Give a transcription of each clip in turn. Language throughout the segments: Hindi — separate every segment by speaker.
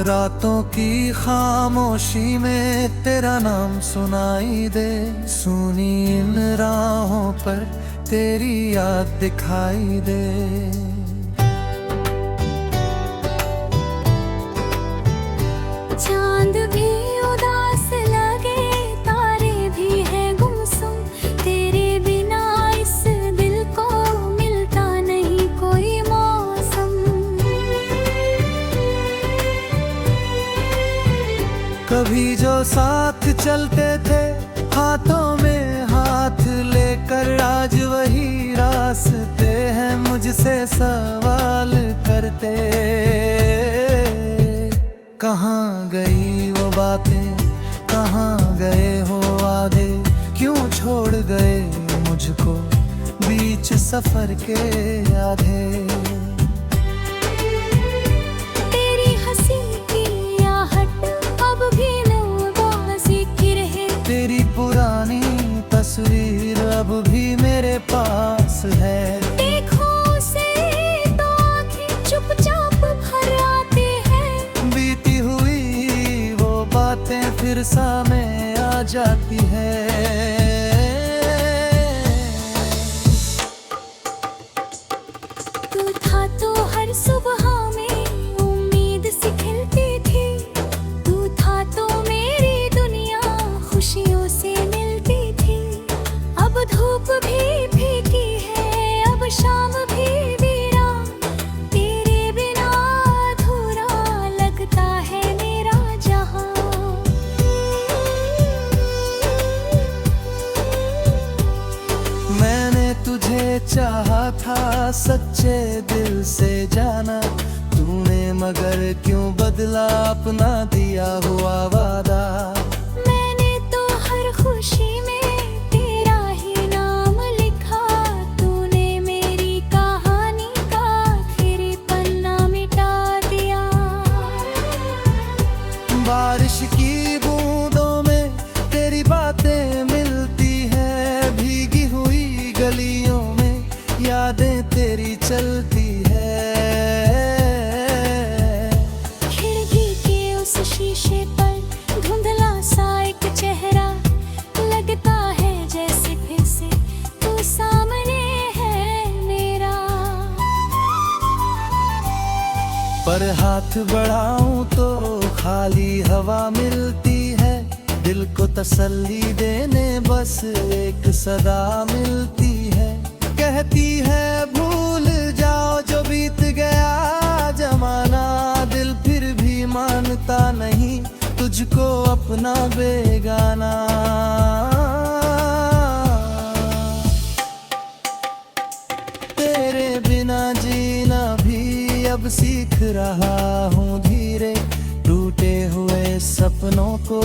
Speaker 1: रातों की खामोशी में तेरा नाम सुनाई दे, सुनी इन राहों पर तेरी याद दिखाई दे।
Speaker 2: चांद भी उदास लगे, तारे भी हैं गुमसुम, तेरे बिना इस दिल को मिलता नहीं कोई मौसम।
Speaker 1: कभी जो साथ चलते थे हाथों में हाथ लेकर, आज वही रास्ते हैं मुझसे सवाल करते। कहाँ गई वो बातें, कहाँ गए हो वादे, क्यों छोड़ गए मुझको बीच सफर के आधे।
Speaker 2: तेरी हंसी की आहट अब भी नवाज़िक्र है,
Speaker 1: तेरी पुरानी तस्वीर अब भी मेरे पास है।
Speaker 2: देखो उसे तो आँखें चुपचाप भर आती हैं,
Speaker 1: बीती हुई वो बातें फिर सामने आ जाती है।
Speaker 2: तू था तो हर सुबह में उम्मीद सी खिलती थी, तू था तो मेरी दुनिया खुशियों से मिलती थी। अब धूप भी फीकी है, अब शाम भी वीरान, तेरे बिना अधूरा लगता है मेरा जहां।
Speaker 1: मैंने तुझे चाहा था सच्चे दिल से जाना, तूने मगर क्यों बदला अपना दिया हुआ वादा।
Speaker 2: मैंने तो हर खुशी में तेरा ही नाम लिखा, तूने मेरी कहानी का आखिरी पन्ना मिटा दिया।
Speaker 1: बारिश की बूंदों में तेरी बातें मिलती है, भीगी हुई गलियों में यादें तेरी चलती है।
Speaker 2: खिड़की के उस शीशे पर धुंधला सा एक चेहरा, लगता है जैसे फिर से तू सामने है मेरा।
Speaker 1: पर हाथ बढ़ाऊं तो खाली हवा मिलती है, दिल को तसल्ली देने बस एक सदा मिलती है। कहती है भूल जाओ जो बीत गया जमाना, दिल फिर भी मानता नहीं तुझको अपना बेगाना। तेरे बिना जीना भी अब सीख रहा हूँ धीरे, टूटे हुए सपनों को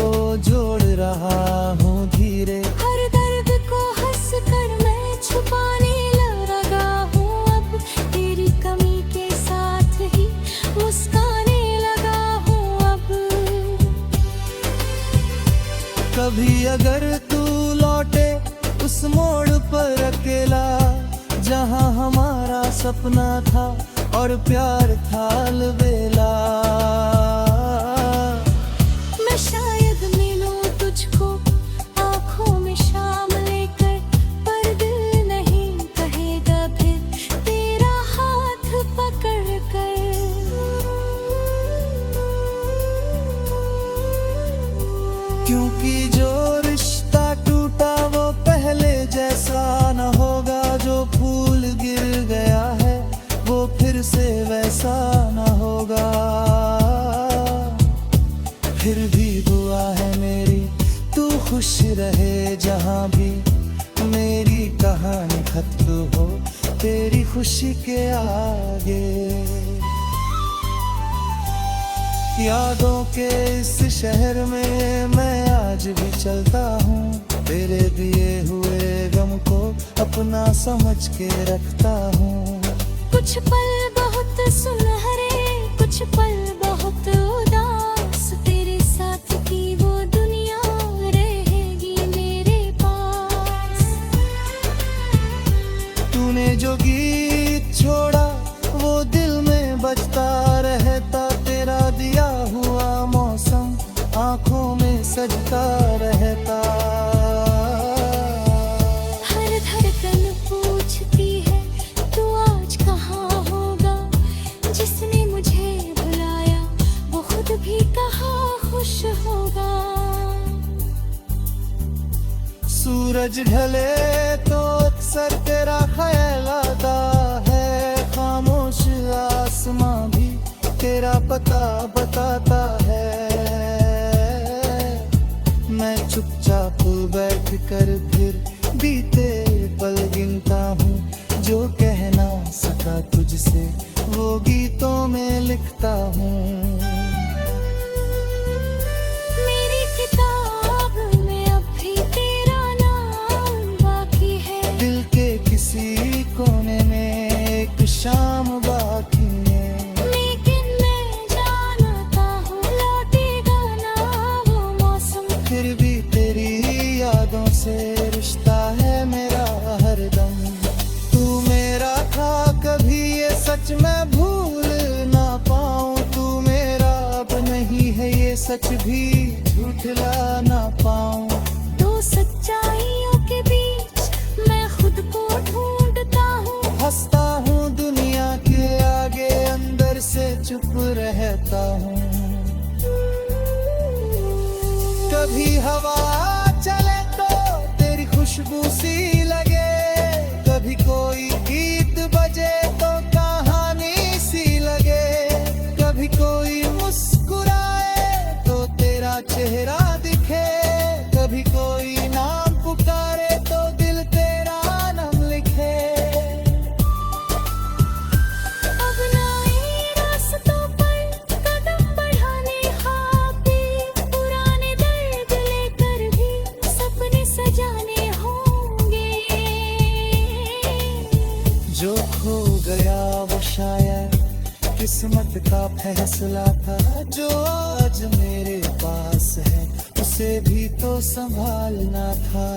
Speaker 1: जोड़ रहा हूँ धीरे।
Speaker 2: हर दर्द को हंस कर मैं छुपाने लगा हूँ, अब तेरी कमी के साथ ही मुस्काने लगा हूँ अब।
Speaker 1: कभी अगर तू लौटे उस मोड़ पर अकेला, जहाँ हमारा सपना था और प्यार था अलबेला।
Speaker 2: मैं शायद मिलूं तुझको आँखों में शाम लेकर, पर दिल नहीं कहेगा फिर तेरा हाथ पकड़ कर।
Speaker 1: क्योंकि जो रिश्ता टूटा वो पहले जैसा न होगा, जो फूल गिर गया है वो फिर से वैसा न होगा। फिर भी दुआ है मेरी तू खुश रहे जहाँ भी, मेरी कहानी खत्म हो तेरी खुशी के आगे। यादों के इस शहर में मैं आज भी चलता हूँ, तेरे दिए हुए गम को अपना समझ के रखता हूँ।
Speaker 2: कुछ पल बहुत सुनहरे, कुछ पल बहुत उदास, तेरे साथ की वो दुनिया रहेगी मेरे पास।
Speaker 1: तूने जो गीत छोड़ा वो दिल में बजता रहता, तेरा दिया हुआ सूरज ढले तो अक्सर तेरा ख्याल आता है, खामोश आसमां भी तेरा पता बताता है। मैं चुपचाप बैठ कर फिर बीते पल गिनता हूँ, जो कह ना सका तुझसे वो गीतों में लिखता हूँ।
Speaker 2: मेरी किताब में अब भी तेरा नाम बाकी है,
Speaker 1: दिल के किसी कोने में एक शाम बाकी है।
Speaker 2: लेकिन मैं जानता हूँ लौटेगा ना वो मौसम,
Speaker 1: फिर भी तेरी यादों से रिश्ता है मेरा हरदम। तू मेरा था कभी ये सच मैं भूल ना पाऊँ, तू मेरा अब नहीं है ये सच भी झूठला ना पाऊँ।
Speaker 2: दो सच्चाइयों के बीच मैं खुद को ढूंढता हूँ,
Speaker 1: हंसता हूँ दुनिया के आगे, अंदर से चुप रहता हूँ। कभी हवा चले तो तेरी खुशबू सी लगे, कभी कोई गीत बजे तो कहानी सी लगे, कभी कोई मुस्कुराए तो तेरा चेहरा दिखे, कभी कोई नाम पुकारे तो दिल तेरा नाम लिखे।
Speaker 2: अब नए रास्तों पर कदम बढ़ाने हाथी, पुराने दर्द लेकर भी सपने सजाने होंगे।
Speaker 1: जो खो गया वो शायद किस्मत का फैसला था, जो आज मेरे पास है उसे भी तो संभालना था।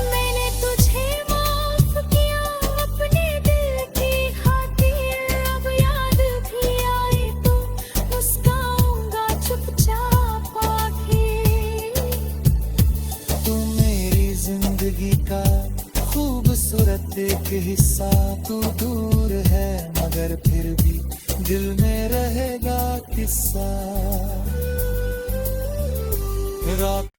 Speaker 2: मैंने तुझे माफ किया अपने दिल की खातिर, अब याद भी आए तो मुस्काऊंगा चुपचाप आके।
Speaker 1: तू मेरी जिंदगी का खूबसूरत एक हिस्सा, तू दूर है मगर फिर भी दिल में रहेगा किस्सा। रात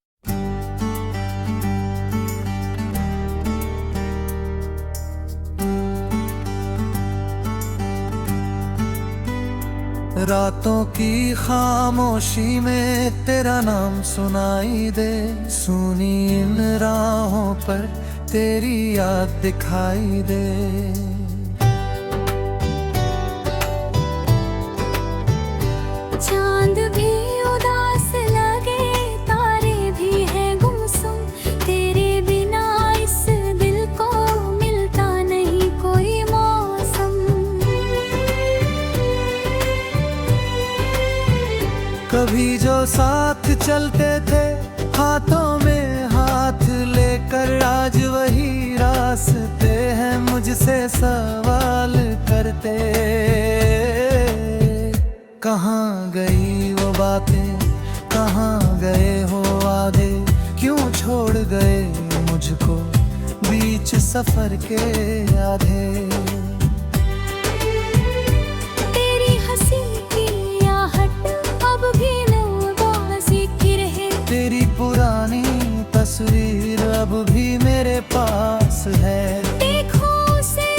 Speaker 1: रातों की खामोशी में तेरा नाम सुनाई दे, सुनी इन राहों पर तेरी याद दिखाई दे।
Speaker 2: चांद भी उदास लगे, तारे भी हैं गुमसुम, तेरे बिना इस दिल को मिलता नहीं कोई मौसम।
Speaker 1: कभी जो साथ चलते थे हाथों में हाथ लेकर, आज वही रास्ते हैं मुझसे सवाल करते। कहाँ गई वो बातें, कहाँ गए हो वादे, क्यों छोड़ गए मुझको बीच सफर के आधे।
Speaker 2: तेरी हंसी की आहट अब भी नवाज़िक्र है,
Speaker 1: तेरी पुरानी तस्वीर अब भी मेरे पास है।
Speaker 2: देखो उसे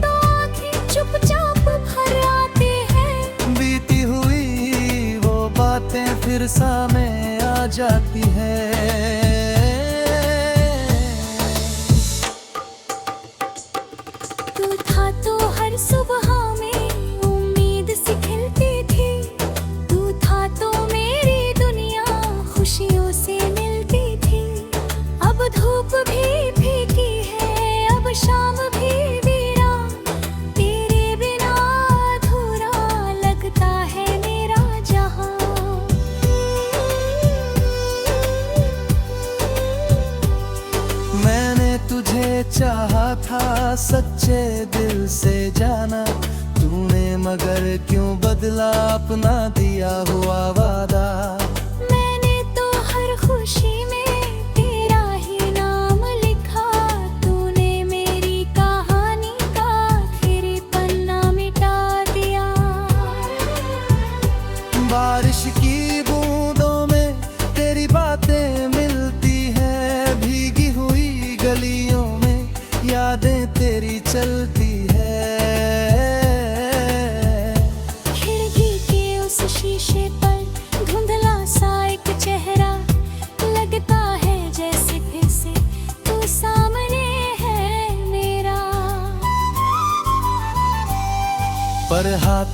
Speaker 2: तो आँखें चुपचाप भर आते हैं,
Speaker 1: बीती हुई वो बातें फिर सामने आ जाती है।
Speaker 2: तू था तो हर सुबह में उम्मीद सी खिलती थी, तू था तो मेरी दुनिया खुशियों से मिलती थी। अब धूप भी फीकी है, अब शाम भी वीरान, तेरे बिना अधूरा लगता है मेरा जहां।
Speaker 1: मैंने तुझे चाहा था सच्चे दिल से जाना, तूने मगर क्यों बदला अपना दिया हुआ वादा।
Speaker 2: मैंने तो हर खुशी में तेरा ही नाम लिखा, तूने मेरी कहानी का आखिरी पन्ना मिटा दिया।
Speaker 1: बारिश की बूंदों में तेरी बातें मिल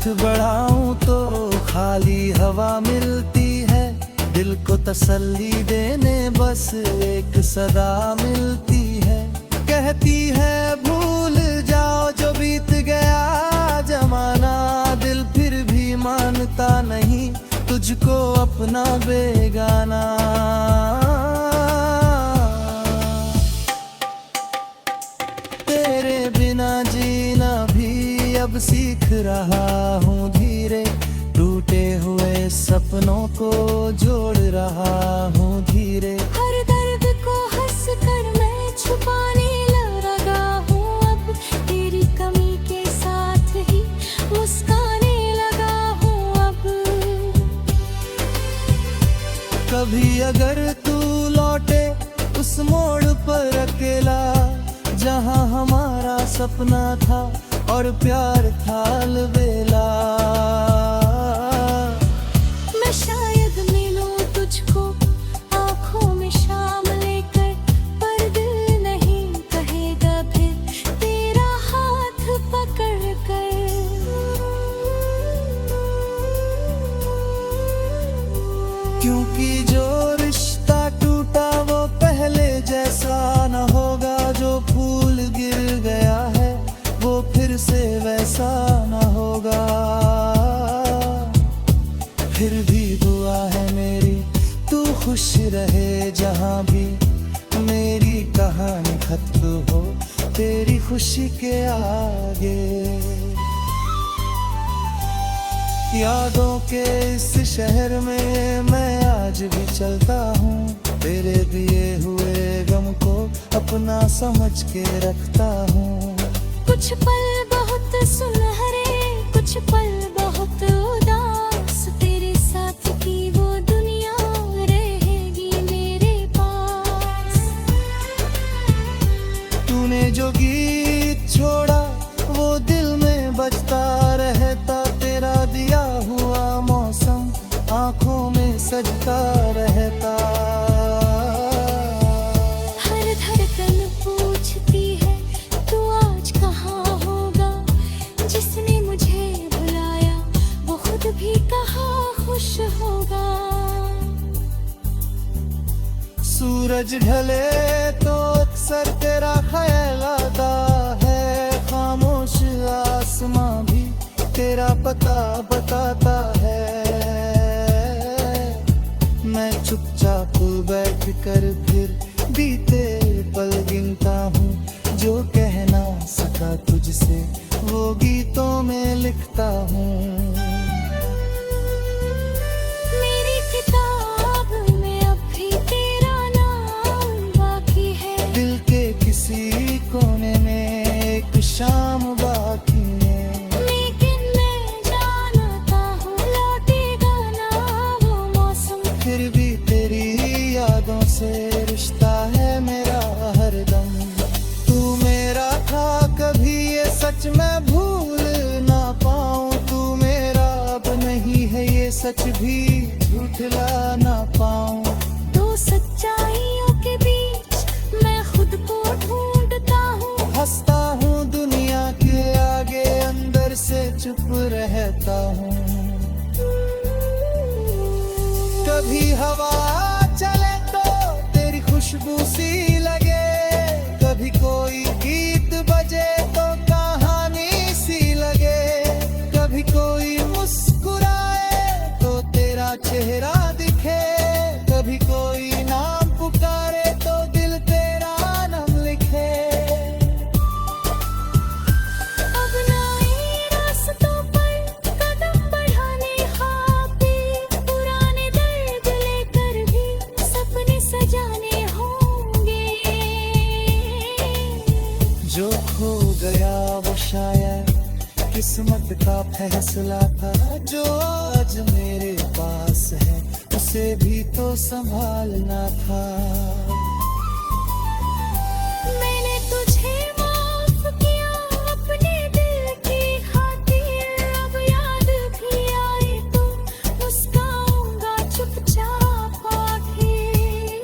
Speaker 1: हाथ बढ़ाऊं तो खाली हवा मिलती है, दिल को तसल्ली देने बस एक सदा मिलती है। कहती है भूल जाओ जो बीत गया जमाना, दिल फिर भी मानता नहीं तुझको अपना बेगाना। तेरे बिना जीना भी अब सीख रहा हूँ धीरे, टूटे हुए सपनों को जोड़ रहा हूँ धीरे।
Speaker 2: हर दर्द को हंस कर मैं छुपाने लगा हूँ, अब तेरी कमी के साथ ही मुस्काने लगा हूँ अब।
Speaker 1: कभी अगर तू लौटे उस मोड़ पर अकेला, जहाँ हमारा सपना था और प्यार था अलबेला,
Speaker 2: मैं शायद मिलूं तुझको आँखों में शाम लेकर, पर दिल नहीं कहेगा फिर तेरा हाथ पकड़ कर।
Speaker 1: क्योंकि जो रिश्ता टूटा वो पहले जैसा न होगा, जो फूल गिर गया है वो फिर से वैसा न होगा। फिर भी दुआ है मेरी तू खुश रहे जहाँ भी, मेरी कहानी खत्म हो तेरी खुशी के आगे। यादों के इस शहर में मैं आज भी चलता हूँ, तेरे दिए हुए गम को अपना समझ के रखता हूँ।
Speaker 2: कुछ पल बहुत सुनहरे, कुछ पल बहुत उदास, तेरे साथ की वो दुनिया रहेगी मेरे पास।
Speaker 1: तूने जो गीत छोड़ा वो दिल में बजता रहता, तेरा दिया हुआ मौसम आँखों में सजता रहता।
Speaker 2: हर धड़कन पूछती है तू आज कहाँ होगा, जिसने मुझे बुलाया वो खुद भी कहाँ खुश होगा।
Speaker 1: सूरज ढले तो अक्सर तेरा ख्याल आता है, खामोश आसमां भी तेरा पता बताता है। मैं चुपचाप बैठ कर फिर बीते पल गिनता हूँ, जो कह ना सका तुझसे वो गीतों में लिखता हूँ।
Speaker 2: मेरी किताब में अब भी तेरा नाम बाकी है,
Speaker 1: दिल के किसी कोने में एक शाम बाकी है।
Speaker 2: लेकिन मैं जानता हूँ लौटेगा ना वो मौसम,
Speaker 1: फिर भी तेरी यादों से रिश्ता है मेरा हरदम। तू मेरा था कभी ये सच मैं भूल ना पाऊँ, तू मेरा अब नहीं है ये सच भी झूठला ना पाऊँ।
Speaker 2: दो सच्चाइयों के बीच मैं खुद को ढूंढता हूँ,
Speaker 1: हंसता हूँ दुनिया के आगे अंदर से चुप रहता हूँ। कभी हवा चले तो तेरी खुशबू सी लगे, कभी कोई गीत बजे तो कहानी सी लगे, कभी कोई मुस्कुराए तो तेरा चेहरा दिखे, कभी कोई नाम पुकारे तो दिल तेरा नाम लिखे।
Speaker 2: अब नए रास्तों पर कदम बढ़ाने खातिर, पुराने दर्द लेकर भी सपने सजाने होंगे।
Speaker 1: जो खो गया वो शायद किस्मत का फैसला था, जो आज मेरे पास है उसे भी तो संभालना था।
Speaker 2: मैंने तुझे माफ किया अपने दिल की खातिर, अब याद भी आए तो मुस्काऊंगा चुपचाप आखिर।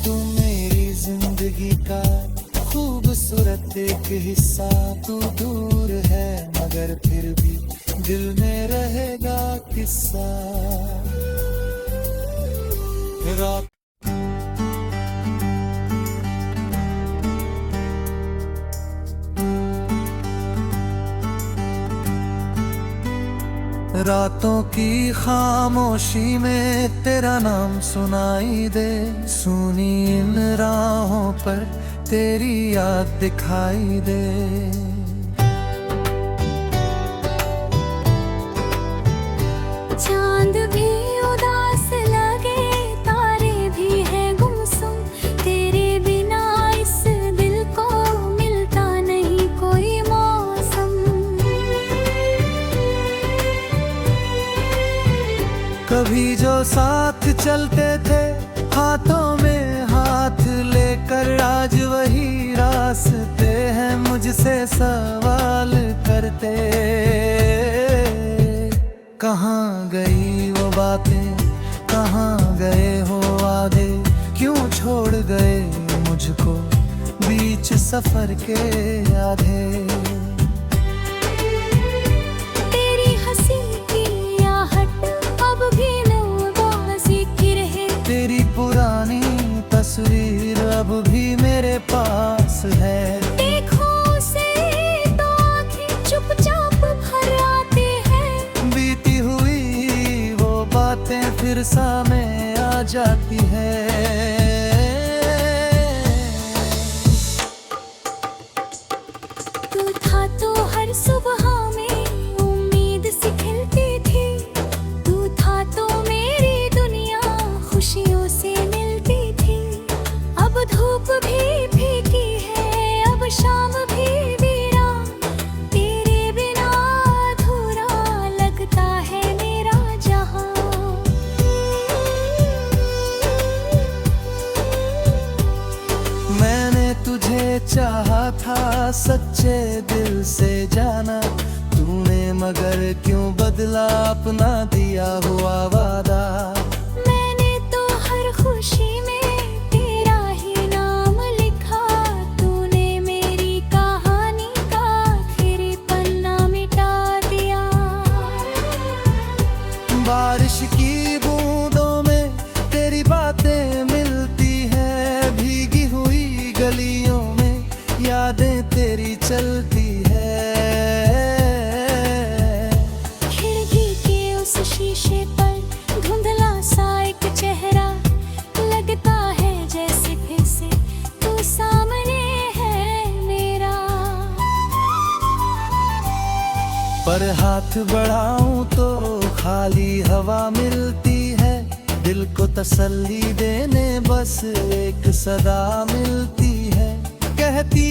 Speaker 1: तू मेरी जिंदगी का खूबसूरत एक हिस्सा तू दूर है, मगर फिर भी दिल में रहेगा किस्सा। रात रातों की खामोशी में तेरा नाम सुनाई दे, सुनी इन राहों पर तेरी याद दिखाई दे।
Speaker 2: चांद भी उदास लगे, तारे भी हैं गुमसुम, तेरे बिना इस दिल को मिलता नहीं कोई मौसम।
Speaker 1: कभी जो साथ चलते थे हाथों में हाथ लेकर, आज वही रास्ते हैं मुझसे सवाल करते। कहाँ गई वो बातें, कहाँ गए हो वादे, क्यों छोड़ गए मुझको बीच सफर के आधे।
Speaker 2: तेरी हंसी की आहट अब भी नवाज़ी की रहे,
Speaker 1: तेरी पुरानी तस्वीर अब भी मेरे पास है।
Speaker 2: देखो उसे तो आँखें चुपचाप भर आती हैं,
Speaker 1: बीती हुई वो बातें फिर सामने आ जाती है।
Speaker 2: तू था तो हर सुबह में उम्मीद सी खिलती थी, तू था तो मेरी दुनिया खुशियों से मिलती थी। अब धूप भी फीकी है, अब शाम भी वीरान, तेरे बिना अधूरा लगता है मेरा जहां।
Speaker 1: मैंने तुझे चाहा था सच्चे दिल से जाना, तूने मगर क्यों बदला अपना दिया हुआ वादा।
Speaker 2: मैंने तो हर खुशी में तेरा ही नाम लिखा, तूने मेरी कहानी का आखिरी पन्ना मिटा दिया।
Speaker 1: बारिश की बूंदों में तेरी बातें मिलती है, भीगी हुई गलियों में यादें तेरी चलती है।
Speaker 2: खिड़की के उस शीशे पर धुंधला सा एक चेहरा, लगता है जैसे फिर से तू सामने है मेरा।
Speaker 1: पर हाथ बढ़ाऊं तो खाली हवा मिलती है, दिल को तसल्ली देने बस एक सदा मिलती है। कहती